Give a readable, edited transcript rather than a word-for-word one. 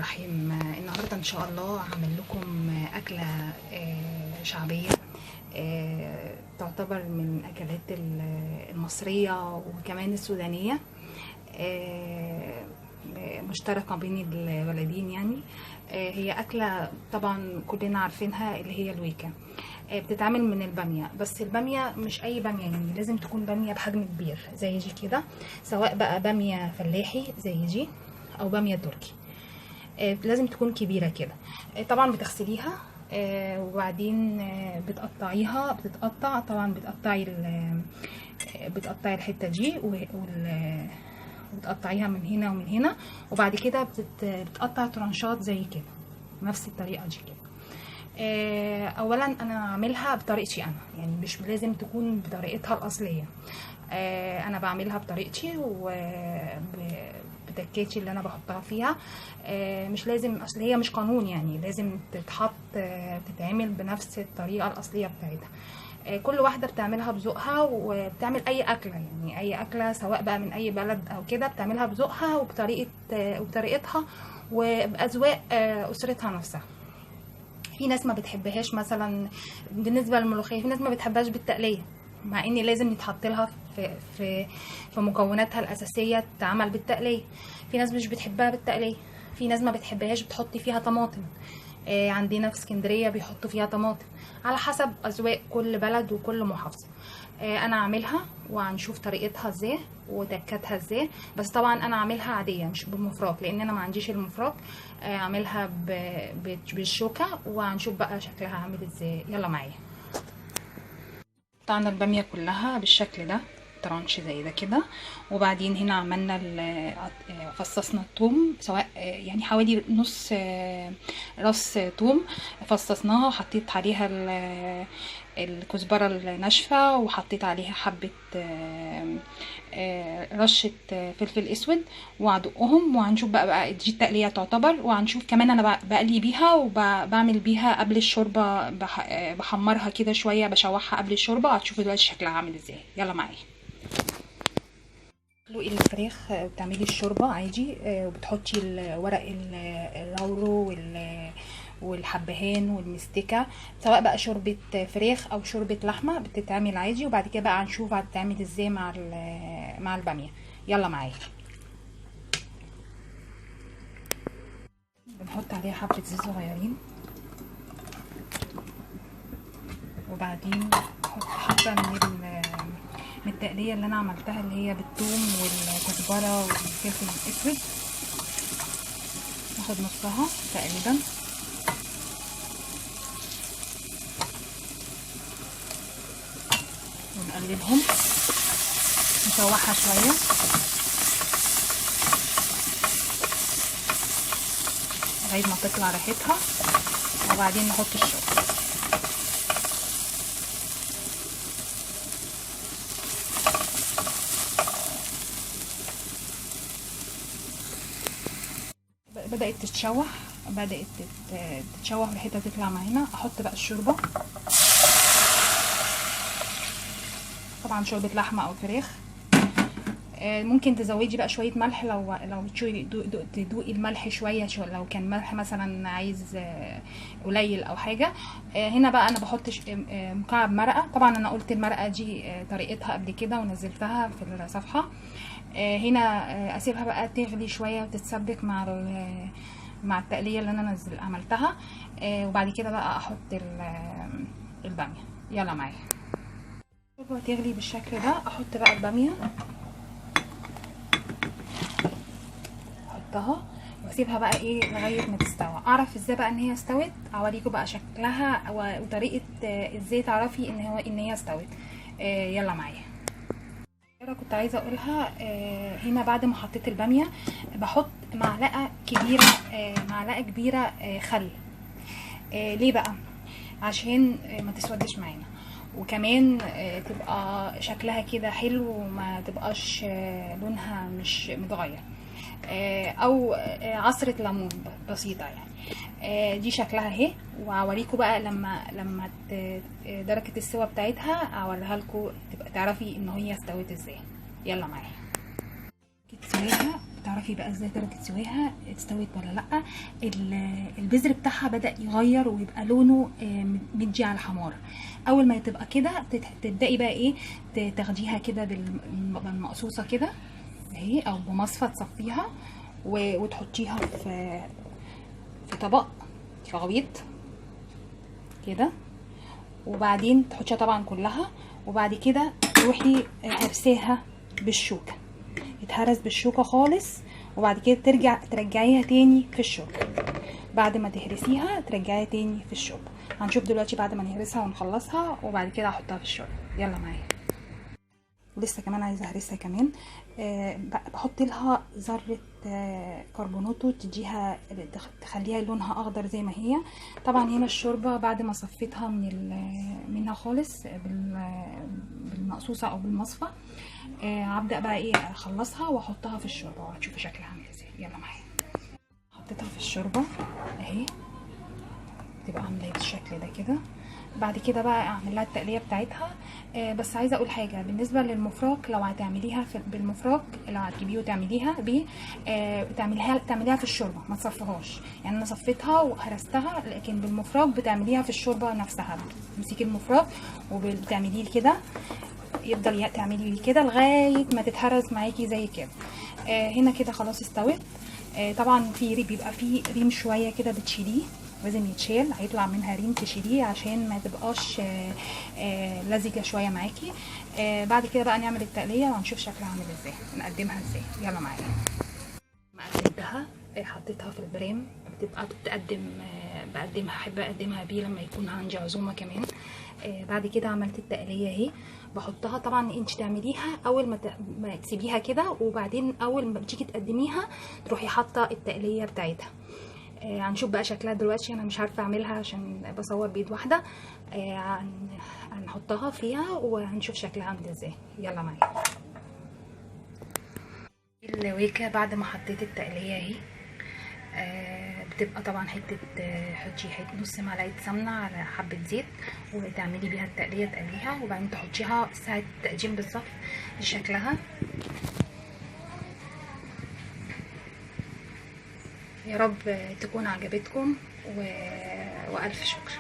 الرحيم. النهارده ان شاء الله هعمل لكم اكله شعبيه، تعتبر من اكلات المصريه وكمان السودانيه، مشتركه بين البلدين يعني. هي اكله طبعا كلنا عارفينها، اللي هي الويكا. بتتعمل من الباميه، بس الباميه مش اي باميه، يعني لازم تكون باميه بحجم كبير زي دي كده، سواء بقى باميه فلاحي زي دي او باميه تركي. لازم تكون كبيره كده. طبعا بتغسليها، وبعدين بتقطعيها، بتتقطع طبعا. بتقطعي الحته دي وتقطعيها من هنا ومن هنا، وبعد كده بتقطع ترانشات زي كده، نفس الطريقه دي كده. اولا انا بعملها بطريقتي انا، يعني مش لازم تكون بطريقتها الاصليه. انا بعملها بطريقتي وبتكاتي اللي انا بحطها فيها. مش لازم، اصل هي مش قانون يعني لازم تتعمل بنفس الطريقه الاصليه بتاعتها. كل واحده بتعملها بذوقها، وبتعمل اي اكله، يعني اي اكله سواء بقى من اي بلد او كده بتعملها بذوقها وبطريقتها وباذواق اسرتها نفسها. في ناس ما بتحبهاش، مثلا بالنسبه للملوخيه في ناس ما بتحبهاش بالتقليه، مع ان لازم يتحط لها في مكوناتها الاساسيه تتعمل بالتقليه. في ناس مش بتحبها بالتقليه، في ناس ما بتحبهاش بتحطي فيها طماطم. عندنا في اسكندريه بيحطوا فيها طماطم، على حسب اذواق كل بلد وكل محافظه. انا اعملها وهنشوف طريقتها ازاي وتكاتها ازاي، بس طبعا انا اعملها عاديه مش بالمفراك، لان انا ما عنديش المفراك. اعملها بالشوكه، وهنشوف بقى شكلها عامل ازاي. يلا معايا. قطعنا الباميه كلها بالشكل ده، ترانش زي ده كده. وبعدين هنا عملنا فصصنا الثوم، سواء يعني حوالي نص راس ثوم فصصناها، وحطيت عليها الكزبره الناشفه، وحطيت عليها حبه رشه فلفل اسود، وهدقهم. وهنشوف بقى دي التقليه تعتبر. وهنشوف كمان انا بقلي بيها وبعمل بيها قبل الشوربه، بحمرها كده شويه، بشوحها قبل الشوربه. هتشوفوا دلوقتي شكلها عامل ازاي. يلا معايا. تسلقي الفراخ، بتعملي الشوربه عادي، وبتحطي ورق اللورو والحبهان والمستكه، سواء بقى شوربه فراخ او شوربه لحمه بتتعمل عادي. وبعد كده بقى هنشوف هتتعمل ازاي مع الباميه. يلا معايا. بنحط عليها حبه زيت صغيرين، وبعدين نحط حبه من التقليه اللي انا عملتها، اللي هي بالثوم والكزبره والفلفل الاسود. ناخد نصها تقريبا، ونقلبهم، نشوحها شويه لغايه ما تطلع ريحتها، وبعدين نحط الشوربه. بدأت تتشوح، ريحتها تطلع معانا. احط بقى الشوربه، طبعا شوربه لحمه او فراخ. ممكن تزودي بقى شويه ملح، لو تدوقي الملح شويه، لو كان ملح مثلا عايز قليل او حاجه. هنا بقى انا بحط مكعب مرقه. طبعا انا قلت المرقه دي طريقتها قبل كده ونزلتها في الصفحه. هنا اسيبها بقى تغلي شويه وتتسبك مع التقليه اللي انا عملتها. وبعد كده بقى احط الباميه. يلا معايا. تغلي بالشكل ده، احط بقى الباميه، احطها واسيبها بقى لغايه ما تستوى. اعرف ازاي بقى ان هي استوت؟ اوريكم بقى شكلها وطريقه ازاي تعرفي ان هي استوت. يلا معايا. كنت عايزه اقولها، هنا بعد ما حطيت الباميه بحط معلقه كبيره خل. ليه بقى؟ عشان ما تسودش معانا، وكمان تبقى شكلها كده حلو، وما تبقاش لونها مش متغير. او عصرة ليمون بسيطة يعني. دي شكلها اهي. وهوريكم بقى لما درجة السوا بتاعتها اوريها لكم، تبقى تعرفي ان هي استوت ازاي. يلا معايا. تسويها تعرفي بقى ازاي درجه سواها استوت ولا لا. البذر بتاعها بدا يغير ويبقى لونه مدي على الحمار. اول ما تبقى كده تبداي بقى ايه، تاخديها كده بالمقصوصه كده اهي، او بمصفى تصفيها وتحطيها في طبق، في غويط كده، وبعدين تحطيها طبعا كلها، وبعد كده تروحي هرساها بالشوكه، يتهرس بالشوكه خالص، وبعد كده ترجعيها تاني في الشوربه. بعد ما تهرسيها ترجعيها تاني في الشوربه. هنشوف دلوقتي بعد ما نهرسها ونخلصها، وبعد كده هحطها في الشوربه. يلا معايا. ولسه كمان عايزه اهرسها كمان. بحط لها ذره كربوناتو تديها، تخليها لونها اخضر زي ما هي. طبعا هنا الشوربه بعد ما صفيتها منها خالص بالمقصوصه او بالمصفى، هبدا بقى ايه اخلصها واحطها في الشوربه، وهتشوفوا شكلها عامل ازاي. يلا معايا. حطيتها في الشوربه اهي، تبقى عامله بالشكل ده كده. بعد كده بقى اعمل لها التقليه بتاعتها. بس عايزه اقول حاجه بالنسبه للمفراك، لو هتعمليها بالمفراك، لو هتجيبيه وتعمليها بيه، تعمليها في الشوربه، ما تصفيهاش. يعني انا صفيتها وهرستها، لكن بالمفراك بتعمليها في الشوربه نفسها. تمسكي المفراك وبتعمليه كده، يفضل تعملي كده لغايه ما تتهرس معاكي زي كده. هنا كده خلاص استوت. طبعا بيبقى فيه ريم شويه كده بتشيليه، لازم يتشيل، هيطلع منها ريم تشيليه عشان ما تبقاش لزجه شويه معاكي. بعد كده بقى نعمل التقليه وهنشوف شكلها عامل ازاي، نقدمها ازاي. يلا معايا. ما قدمتها، حطيتها في البريم، بتبقى بقدمها، احب اقدمها بيه لما يكون عندي عزومه كمان. بعد كده عملت التقليه اهي، بحطها. طبعا انت تعمليها اول ما تسيبيها كده، وبعدين اول ما تيجي تقدميها تروحي حاطه التقليه بتاعتها. هنشوف بقى شكلها دلوقتي. انا مش عارفه اعملها عشان بصور بايد واحده. هنحطها فيها وهنشوف شكلها عامل ازاي. يلا معايا. الويكه بعد ما حطيت التقليه اهي، بتبقى طبعا حطي نص معلقه سمنه على حبه زيت، وتعملي بيها التقليه، تقليها، وبعدين تحطيها ساعه التقديم بالظبط. دي شكلها. يا رب تكون عجبتكم، والف شكر.